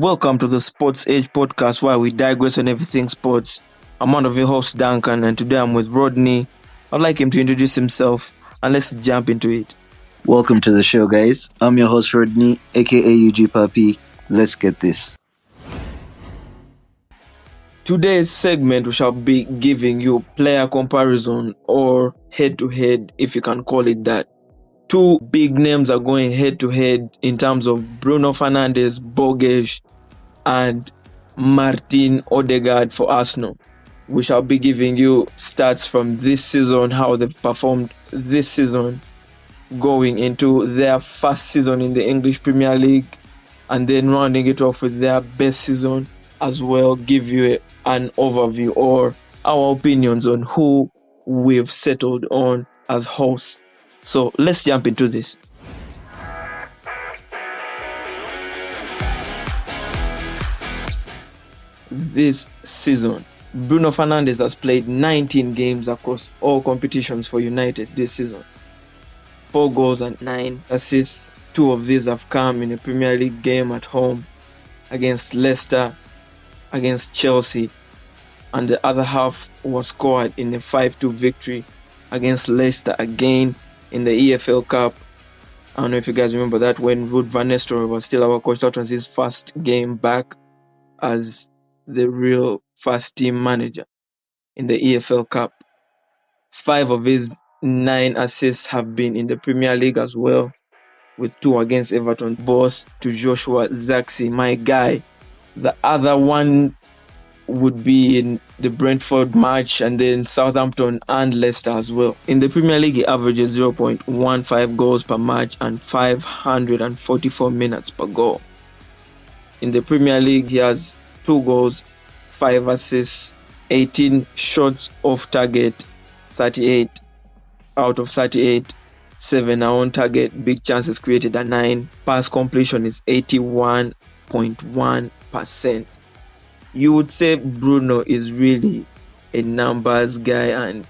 Welcome to the Sports Age podcast where we digress on everything sports. I'm one of your hosts, Duncan, and today I'm with Rodney. I'd like him to introduce himself and let's jump into it. Welcome to the show, guys. I'm your host, Rodney, aka UG Papi. Let's get this. Today's segment, we shall be giving you player comparison or head-to-head, if you can call it that. Two big names are going head-to-head in terms of Bruno Fernandes, Borges, and Martin Ødegaard for Arsenal. We shall be giving you stats from this season, how they've performed this season, going into their first season in the English Premier League, and then rounding it off with their best season as well, give you an overview or our opinions on who we've settled on as hosts. So let's jump into this. This season, Bruno Fernandes has played 19 games across all competitions for United this season. 4 goals and 9 assists. 2 of these have come in a Premier League game at home against Leicester, against Chelsea, and the other half was scored in a 5-2 victory against Leicester again in the EFL Cup. I don't know if you guys remember that when Ruud van Nistelrooy was still our coach. That was his first game back as the real first team manager in the EFL Cup. 5 of his 9 assists have been in the Premier League as well, with 2 against Everton, both to Joshua Zirkzee, my guy. The other one would be in the Brentford match, and then Southampton and Leicester as well. In the Premier League, he averages 0.15 goals per match and 544 minutes per goal. In the Premier League, he has 2 goals, 5 assists, 18 shots off target, 38 out of 38, 7 are on target, big chances created at 9. Pass completion is 81.1%. You would say Bruno is really a numbers guy, and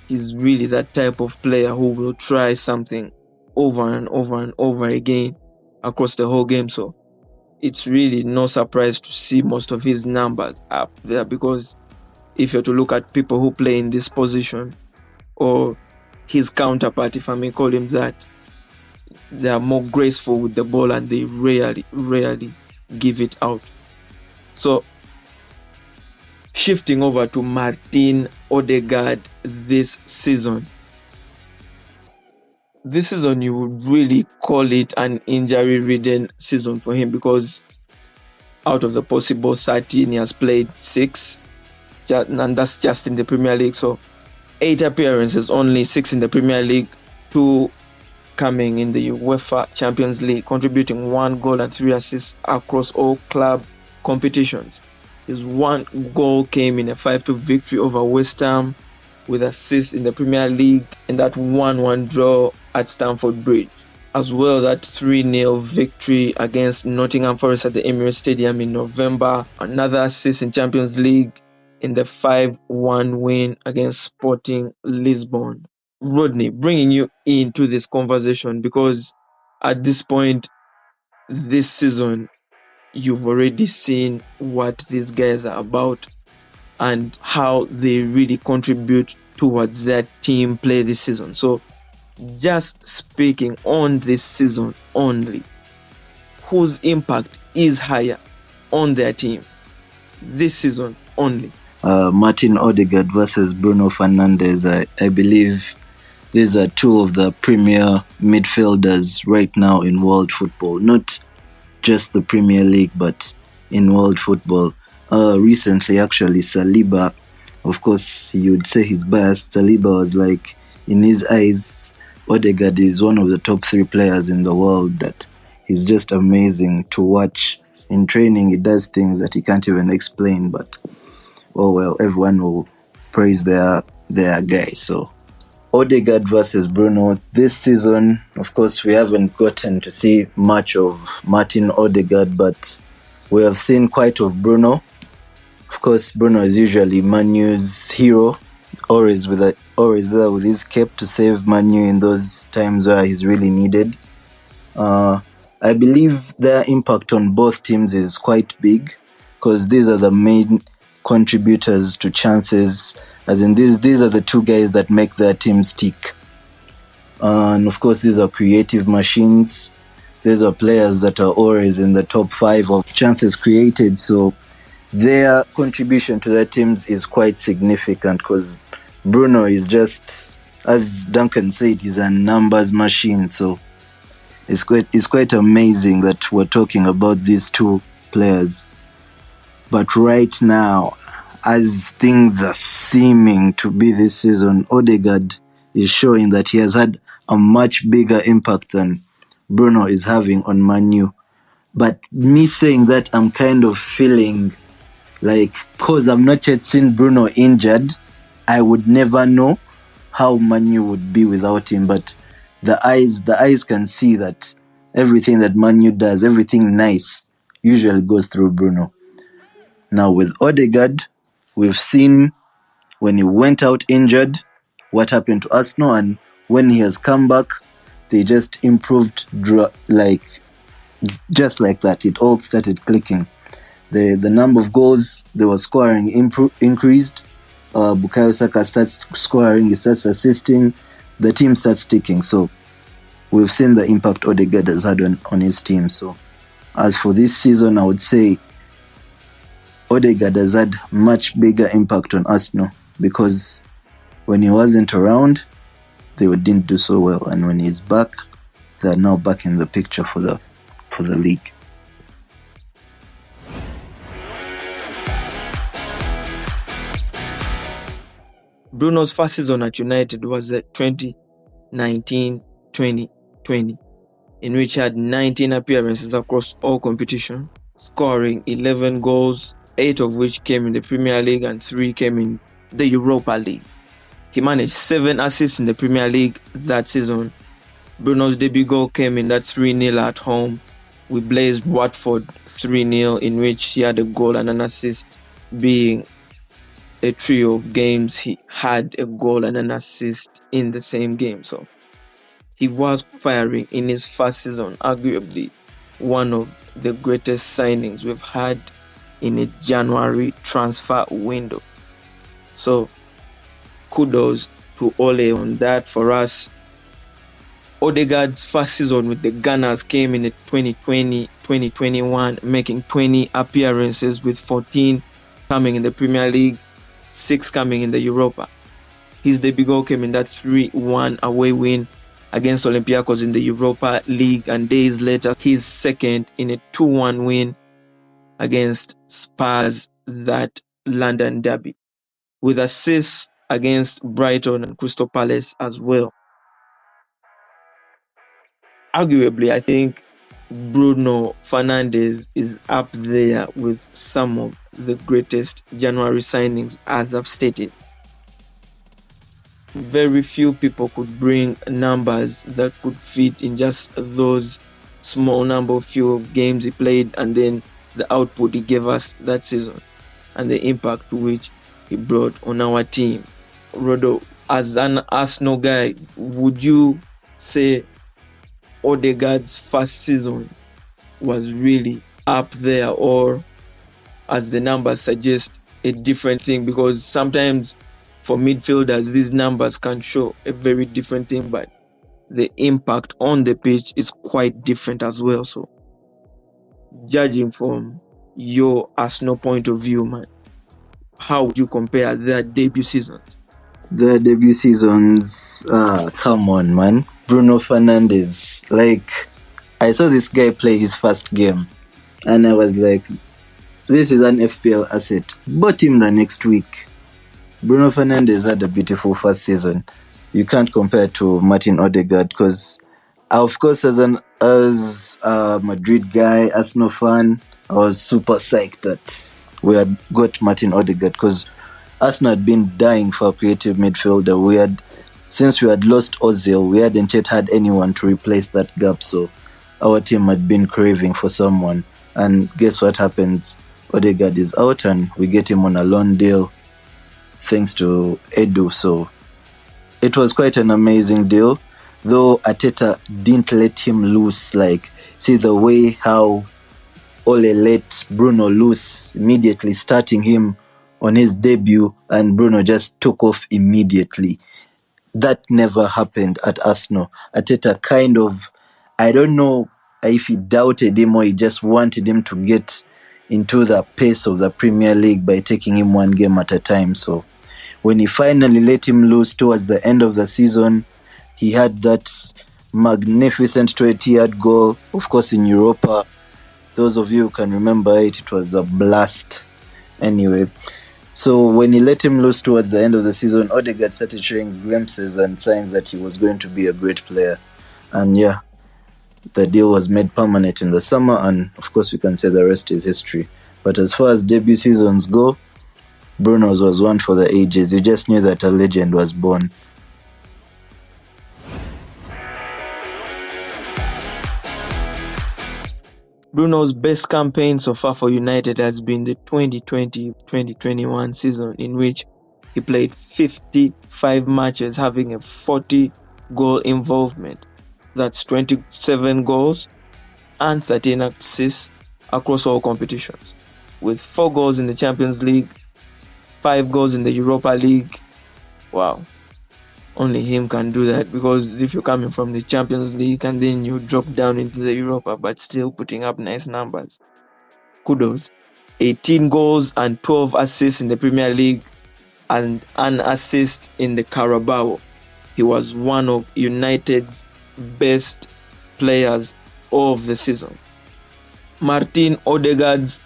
he's really that type of player who will try something over and over and over again across the whole game. So it's really no surprise to see most of his numbers up there, because if you're to look at people who play in this position or his counterpart, if I may call him that, they are more graceful with the ball and they rarely give it out. So shifting over to Martin Ødegaard this season. This season you would really call it an injury-ridden season for him, because out of the possible 13 he has played 6, and that's just in the Premier League. So 8 appearances, only 6 in the Premier League, 2 coming in the UEFA Champions League, contributing 1 goal and 3 assists across all club competitions. His 1 goal came in a 5-2 victory over West Ham, with assists in the Premier League, and that 1-1 draw at Stamford Bridge. As well, that 3-0 victory against Nottingham Forest at the Emirates Stadium in November. Another assist in Champions League in the 5-1 win against Sporting Lisbon. Rodney, bringing you into this conversation, because at this point this season, you've already seen what these guys are about and how they really contribute towards their team play this season. So just speaking on this season only, whose impact is higher on their team this season only? Martin Ødegaard versus Bruno Fernandes. I believe these are 2 of the premier midfielders right now in world football. Not just the Premier League, but in world football. Recently, actually, Saliba, of course, you'd say he's biased. Saliba was like, in his eyes, Ødegaard is one of the top 3 players in the world, that he's just amazing to watch. In training, he does things that he can't even explain, but, oh well, everyone will praise their guy. So Ødegaard versus Bruno. This season, of course, we haven't gotten to see much of Martin Ødegaard, but we have seen quite of Bruno. Of course, Bruno is usually Man U's hero, always there with his cape to save Man U in those times where he's really needed. I believe their impact on both teams is quite big because these are the main contributors to chances. As in, these are the two guys that make their teams tick. And of course, these are creative machines. These are players that are always in the top 5 of chances created. So their contribution to their teams is quite significant because Bruno is just, as Duncan said, he's a numbers machine. So it's quite amazing that we're talking about these two players. But right now, as things are seeming to be this season, Ødegaard is showing that he has had a much bigger impact than Bruno is having on Man U. But me saying that, I'm kind of feeling like, because I've not yet seen Bruno injured, I would never know how Man U would be without him. But the eyes can see that everything that Man U does, everything nice, usually goes through Bruno. Now with Ødegaard, we've seen when he went out injured, what happened to Arsenal, and when he has come back, they just improved just like that. It all started clicking. The number of goals they were scoring increased. Bukayo Saka starts scoring, he starts assisting, the team starts ticking. So we've seen the impact Ødegaard has had on his team. So as for this season, I would say Ødegaard has had much bigger impact on Arsenal because when he wasn't around, they didn't do so well, and when he's back, they are now back in the picture for the league. Bruno's first season at United was 2019-2020, in which he had 19 appearances across all competitions, scoring 11 goals, 8 of which came in the Premier League and 3 came in the Europa League. He managed 7 assists in the Premier League that season. Bruno's debut goal came in that 3-0 at home. We blazed Watford 3-0, in which he had a goal and an assist, being a trio of games he had a goal and an assist in the same game. So he was firing in his first season, arguably one of the greatest signings we've had in a January transfer window. So kudos to Ole on that for us. Ødegaard's first season with the Gunners came in 2020-2021, making 20 appearances with 14 coming in the Premier League, 6 coming in the Europa. His debut goal came in that 3-1 away win against Olympiacos in the Europa League, and days later his second in a 2-1 win against Spurs, that London derby, with assists against Brighton and Crystal Palace as well. Arguably, I think Bruno Fernandes is up there with some of the greatest January signings, as I've stated. Very few people could bring numbers that could fit in just those small number of few games he played, and then the output he gave us that season and the impact which he brought on our team. Rodo, as an Arsenal guy, would you say Ødegaard's first season was really up there, or as the numbers suggest, a different thing? Because sometimes for midfielders these numbers can show a very different thing, but the impact on the pitch is quite different as well. So judging from your Arsenal point of view, man, how would you compare their debut seasons? The debut seasons, come on, man. Bruno Fernandes, like, I saw this guy play his first game, and I was like, this is an FPL asset. Bought him the next week. Bruno Fernandes had a beautiful first season. You can't compare to Martin Ødegaard, because, of course, as a Madrid guy, Arsenal fan, I was super psyched that we had got Martin Ødegaard, because Arsenal had been dying for a creative midfielder. Since we had lost Ozil, we hadn't yet had anyone to replace that gap, so our team had been craving for someone. And guess what happens? Ødegaard is out, and we get him on a loan deal thanks to Edu. So it was quite an amazing deal. though Arteta didn't let him loose. Like, see the way how Ole let Bruno loose immediately, starting him on his debut, and Bruno just took off immediately. That never happened at Arsenal. Arteta kind of, I don't know if he doubted him or he just wanted him to get into the pace of the Premier League by taking him one game at a time. So when he finally let him loose towards the end of the season, he had that magnificent 20-yard goal, of course, in Europa. Those of you who can remember it was a blast. Anyway, so when he let him loose towards the end of the season, Ødegaard started showing glimpses and signs that he was going to be a great player. And yeah, the deal was made permanent in the summer, and of course we can say the rest is history. But as far as debut seasons go, Bruno's was one for the ages. You just knew that a legend was born. Bruno's best campaign so far for United has been the 2020-2021 season, in which he played 55 matches, having a 40-goal involvement. That's 27 goals and 13 assists across all competitions, with 4 goals in the Champions League, 5 goals in the Europa League. Wow. Only him can do that, because if you're coming from the Champions League and then you drop down into the Europa but still putting up nice numbers, kudos. 18 goals and 12 assists in the Premier League and an assist in the Carabao. He was one of United's best players of the season. Martin Ødegaard's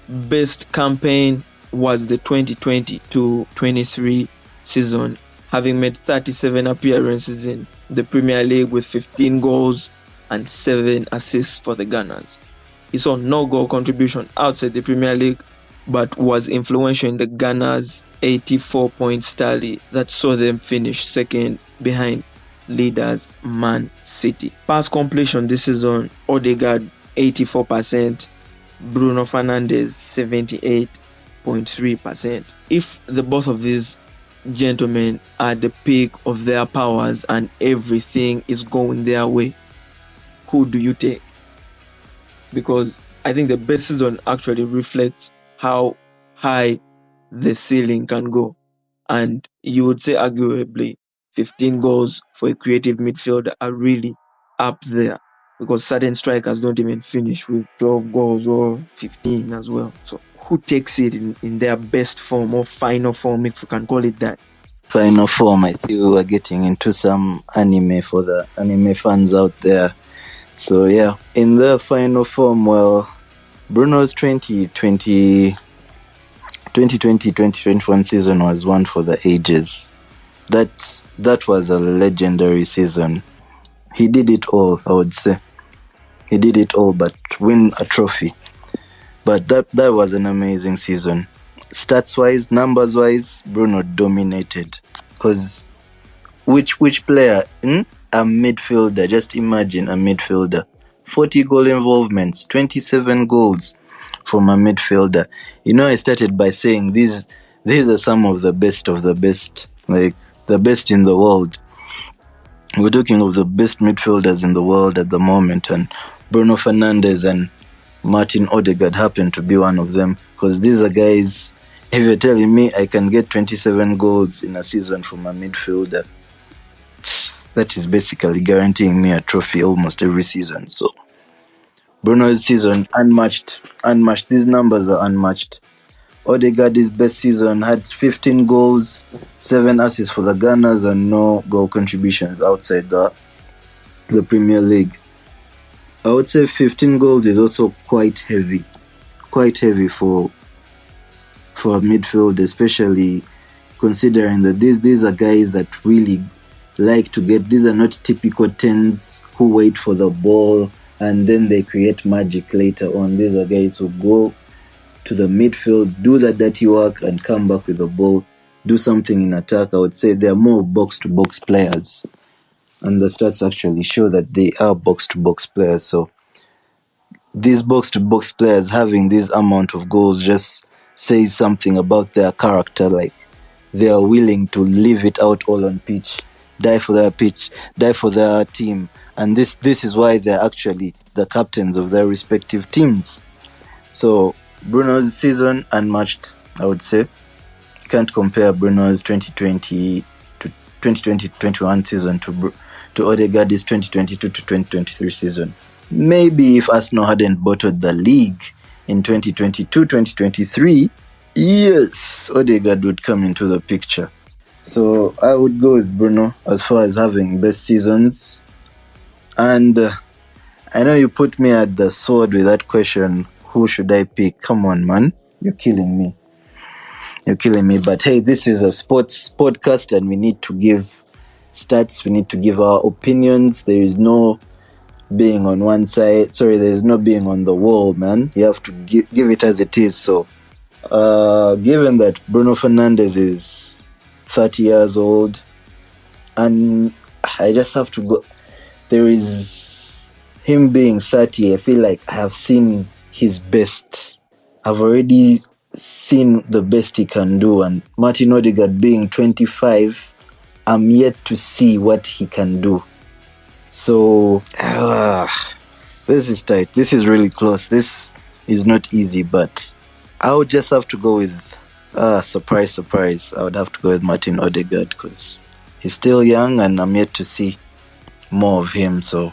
best campaign was the 2020-23 season, having made 37 appearances in the Premier League with 15 goals and 7 assists for the Gunners. He saw no goal contribution outside the Premier League, but was influential in the Gunners' 84-point tally that saw them finish second behind leaders Man City. Pass completion this season, Ødegaard 84%, Bruno Fernandes 78.3%. If the both of these gentlemen are at the peak of their powers and everything is going their way, who do you take? Because I think the best season actually reflects how high the ceiling can go. And you would say arguably 15 goals for a creative midfielder are really up there, because certain strikers don't even finish with 12 goals or 15 as well. So who takes it in their best form or final form, if you can call it that? Final form, I think we were getting into some anime for the anime fans out there. So yeah, in the final form, well, Bruno's 2020-2021 season was one for the ages. That was a legendary season. He did it all, I would say. He did it all but win a trophy. But that was an amazing season. Stats-wise, numbers-wise, Bruno dominated. Because which player, a midfielder, just imagine a midfielder, 40 goal involvements, 27 goals from a midfielder. You know, I started by saying these are some of the best, like the best in the world. We're talking of the best midfielders in the world at the moment, and Bruno Fernandes and Martin Ødegaard happen to be one of them, because these are guys, if you're telling me I can get 27 goals in a season from a midfielder, that is basically guaranteeing me a trophy almost every season. So Bruno's season, unmatched. These numbers are unmatched. Ødegaard's best season had 15 goals, 7 assists for the Gunners, and no goal contributions outside the Premier League. I would say 15 goals is also quite heavy for a midfield, especially considering that these are guys that really like to get. These are not typical 10s who wait for the ball and then they create magic later on. These are guys who go to the midfield, do the dirty work, and come back with the ball, do something in attack. I would say they are more box-to-box players. And the stats actually show that they are box-to-box players. So these box-to-box players having this amount of goals just says something about their character. Like, they are willing to leave it out all on pitch die for their pitch, die for their team. And this is why they're actually the captains of their respective teams. So Bruno's season unmatched, I would say. Can't compare Bruno's 2020-21 season to Ødegaard's 2022-2023 season. Maybe if Arsenal hadn't bottled the league in 2022-2023, yes, Ødegaard would come into the picture. So I would go with Bruno as far as having best seasons. And I know you put me at the sword with that question, who should I pick? Come on, man. You're killing me. But hey, this is a sports podcast and we need to give stats. We need to give our opinions. There is no being on one side. Sorry, there is no being on the wall, man. You have to give it as it is. So, given that Bruno Fernandes is 30 years old, and I just have to go. There is him being 30. I feel like I have seen his best. I've already seen the best he can do. And Martin Ødegaard being 25, I'm yet to see what he can do. So, this is tight. This is really close. This is not easy, but I would just have to go with surprise. I would have to go with Martin Ødegaard because he's still young and I'm yet to see more of him. So,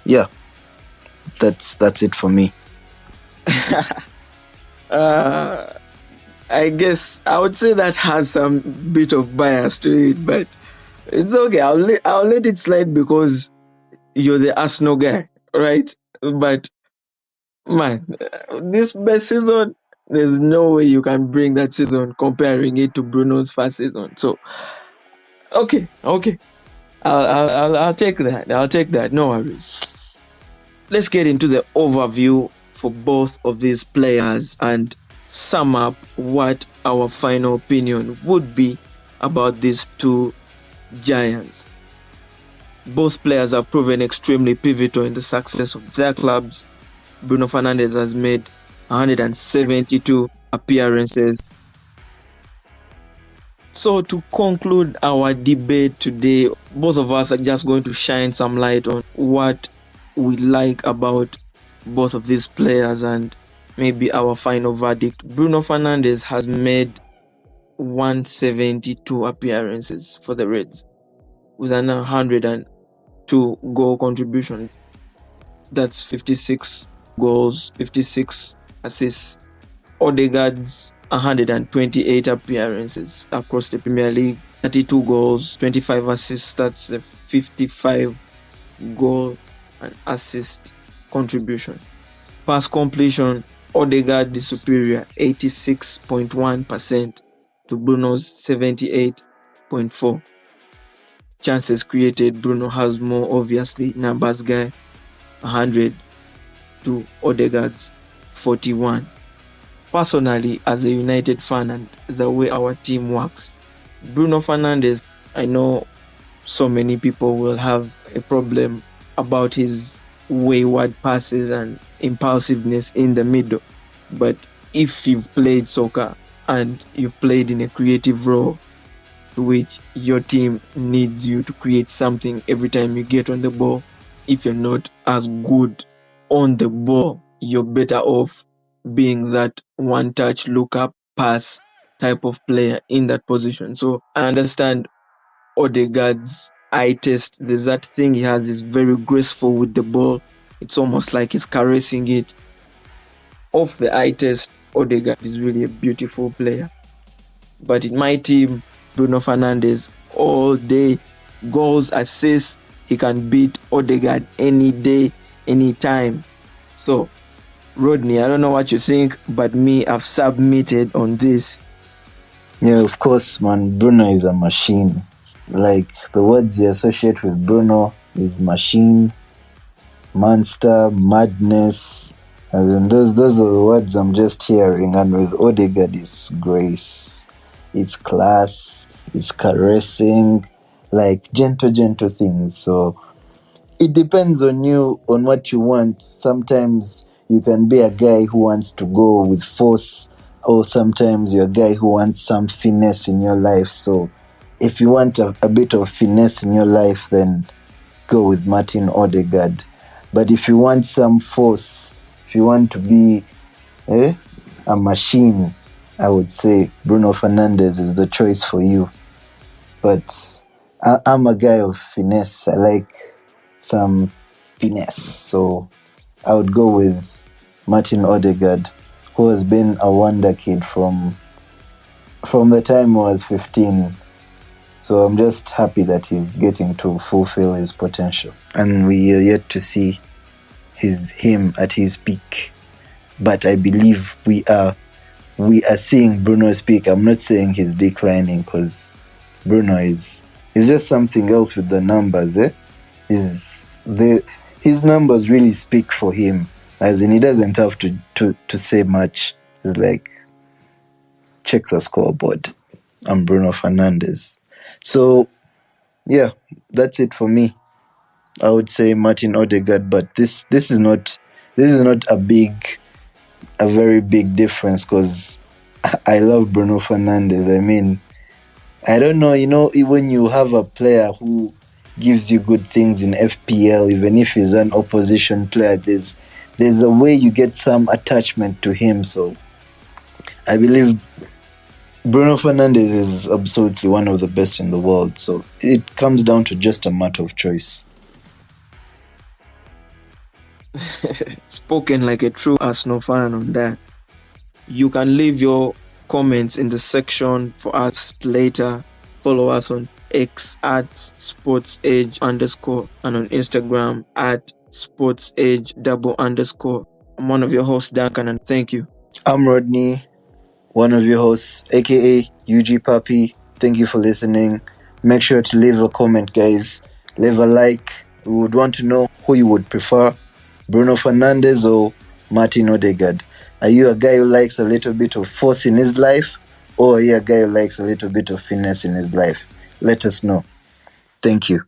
yeah, that's it for me. I guess I would say that has some bit of bias to it, but it's okay. I'll let it slide because you're the Arsenal guy, right? But man, this best season, there's no way you can bring that season comparing it to Bruno's first season. So, okay, I'll take that. No worries. Let's get into the overview for both of these players and sum up what our final opinion would be about these two giants. Both players have proven extremely pivotal in the success of their clubs. Bruno Fernandes has made 172 appearances. So to conclude our debate today, both of us are just going to shine some light on what we like about both of these players and maybe our final verdict. Bruno Fernandes has made 172 appearances for the Reds with an 102 goal contribution. That's 56 goals, 56 assists. Ødegaard's 128 appearances across the Premier League, 32 goals, 25 assists. That's a 55 goal and assist contribution. Pass completion, Ødegaard is superior, 86.1% to Bruno's 78.4%. Chances created, Bruno has more, obviously. Numbers guy, 100 to Ødegaard's 41. Personally, as a United fan and the way our team works, Bruno Fernandes, I know so many people will have a problem about his wayward passes and impulsiveness in the middle. But if you've played soccer and you've played in a creative role to which your team needs you to create something every time you get on the ball, if you're not as good on the ball, you're better off being that one-touch look-up pass type of player in that position. So I understand Ødegaard's eye test. There's that thing he has, is very graceful with the ball. It's almost like he's caressing it. Off the eye test, Ødegaard is really a beautiful player. But in my team, Bruno Fernandes, all day, goals, assists, he can beat Ødegaard any day, any time. So, Rodney, I don't know what you think, but me, I've submitted on this. Yeah, of course, man. Bruno is a machine. Like, the words you associate with Bruno is machine, monster, madness. As in, those are the words I'm just hearing. And with Ødegaard, it's grace, it's class, it's caressing, like gentle things. So it depends on you, on what you want. Sometimes you can be a guy who wants to go with force, or sometimes you're a guy who wants some finesse in your life. So if you want a bit of finesse in your life, then go with Martin Ødegaard. But if you want some force, if you want to be a machine, I would say Bruno Fernandes is the choice for you. But I'm a guy of finesse. I like some finesse. So I would go with Martin Ødegaard, who has been a wonder kid from the time I was 15. So I'm just happy that he's getting to fulfill his potential. And we are yet to see him at his peak. But I believe we are seeing Bruno's peak. I'm not saying he's declining, because Bruno is just something else with the numbers. His numbers really speak for him. As in, he doesn't have to say much. It's like, check the scoreboard. I'm Bruno Fernandes. So, yeah, that's it for me. I would say Martin Ødegaard, but this is not a very big difference, because I love Bruno Fernandes. I mean, I don't know, when you have a player who gives you good things in FPL, even if he's an opposition player, there's a way you get some attachment to him. So I believe Bruno Fernandes is absolutely one of the best in the world. So it comes down to just a matter of choice. Spoken like a true Arsenal fan on that. You can leave your comments in the section for us later. Follow us on X at sportsage_ and on Instagram at sportsage_. I'm one of your hosts, Duncan, and thank you. I'm Rodney, one of your hosts, aka UG Papi. Thank you for listening. Make sure to leave a comment, guys. Leave a like. We would want to know who you would prefer, Bruno Fernandes or Martin Ødegaard. Are you a guy who likes a little bit of force in his life, or are you a guy who likes a little bit of finesse in his life? Let us know. Thank you.